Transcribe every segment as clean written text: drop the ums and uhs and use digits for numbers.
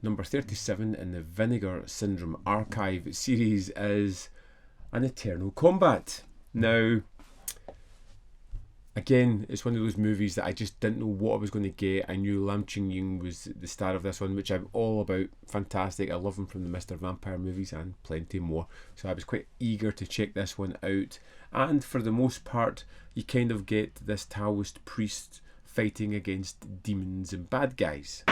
number 37 in the Vinegar Syndrome Archive series is An Eternal Combat. Now, again, it's one of those movies that I just didn't know what I was going to get. I knew Lam Ching Ying was the star of this one, which I'm all about. Fantastic. I love him from the Mr. Vampire movies and plenty more. So I was quite eager to check this one out. And for the most part, you kind of get this Taoist priest fighting against demons and bad guys.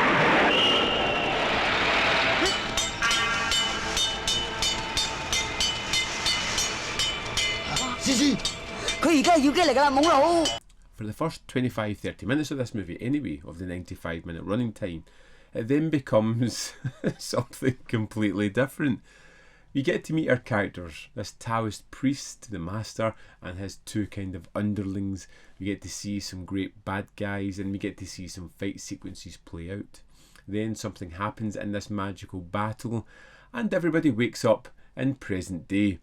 CiCi, for the first 25-30 minutes of this movie anyway, of the 95-minute running time, it then becomes something completely different. We get to meet our characters, this Taoist priest, the master, and his two kind of underlings. We get to see some great bad guys, and we get to see some fight sequences play out. Then something happens in this magical battle, and everybody wakes up in present day,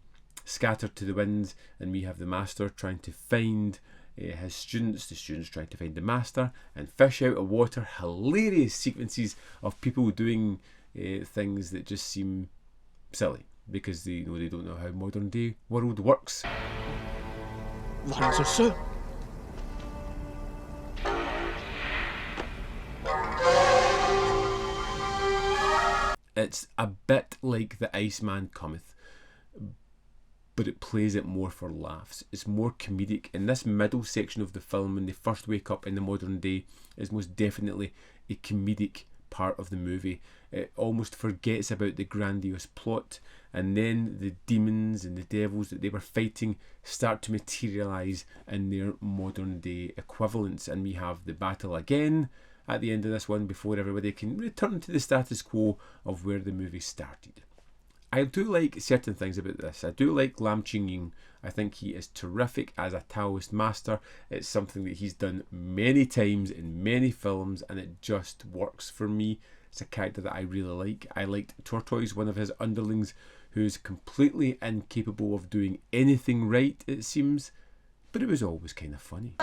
scattered to the winds, and we have the master trying to find his students, the students trying to find the master and fish out of water. Hilarious sequences of people doing things that just seem silly because they don't know how modern day world works. It's a bit like The Iceman Cometh, but it plays it more for laughs. It's more comedic. In this middle section of the film, when they first wake up in the modern day, is most definitely a comedic part of the movie. It almost forgets about the grandiose plot, and then the demons and the devils that they were fighting start to materialise in their modern day equivalents, and we have the battle again at the end of this one before everybody can return to the status quo of where the movie started. I do like certain things about this. I do like Lam Ching Ying. I think he is terrific as a Taoist master. It's something that he's done many times in many films, and it just works for me. It's a character that I really like. I liked Tortoise, one of his underlings, who's completely incapable of doing anything right, it seems, but it was always kind of funny.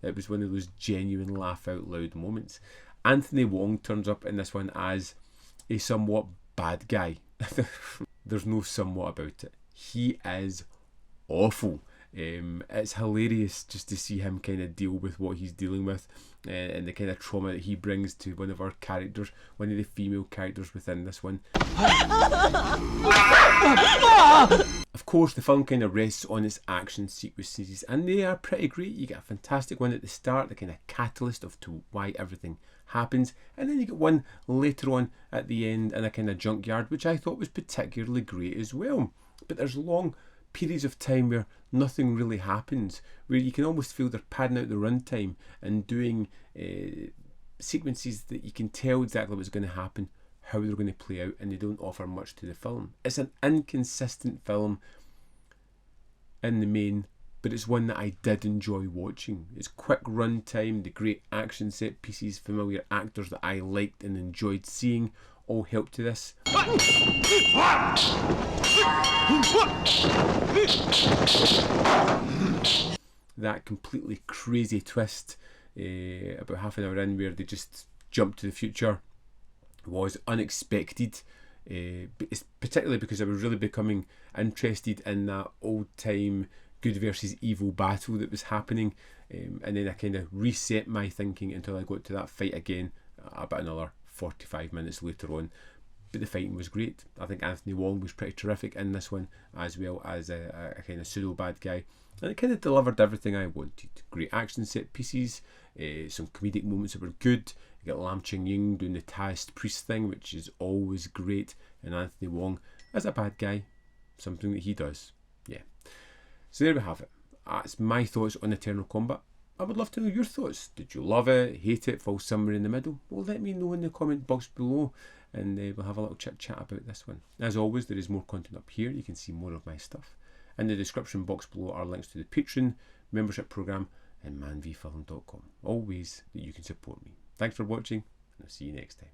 It was one of those genuine laugh out loud moments. Anthony Wong turns up in this one as a somewhat bad guy. There's no somewhat about it. He is awful. It's hilarious just to see him kind of deal with what he's dealing with and the kind of trauma that he brings to one of our characters, one of the female characters within this one. Of course, the film kind of rests on its action sequences, and they are pretty great. You get a fantastic one at the start, the kind of catalyst of to why everything happens, and then you get one later on at the end in a kind of junkyard, which I thought was particularly great as well. But there's long periods of time where nothing really happens, where you can almost feel they're padding out the runtime and doing sequences that you can tell exactly what's going to happen, how they're going to play out, and they don't offer much to the film. It's an inconsistent film in the main, but it's one that I did enjoy watching. It's quick run time, the great action set pieces, familiar actors that I liked and enjoyed seeing all help to this. That completely crazy twist about half an hour in where they just jump to the future was unexpected, it's particularly because I was really becoming interested in that old time good versus evil battle that was happening, and then I kind of reset my thinking until I got to that fight again about another 45 minutes later on. But the fighting was great. I think Anthony Wong was pretty terrific in this one, as well as a kind of pseudo bad guy, and it kind of delivered everything I wanted. Great action set pieces, some comedic moments that were good. You got Lam Ching Ying doing the Taoist priest thing, which is always great, and Anthony Wong as a bad guy, something that he does. Yeah. So there we have it. That's my thoughts on Eternal Combat. I would love to know your thoughts. Did you love it, hate it, fall somewhere in the middle? Well, let me know in the comment box below, and we'll have a little chit chat about this one. As always, there is more content up here. You can see more of my stuff. In the description box below are links to the Patreon membership program and manvfilm.com. All ways that you can support me. Thanks for watching, and I'll see you next time.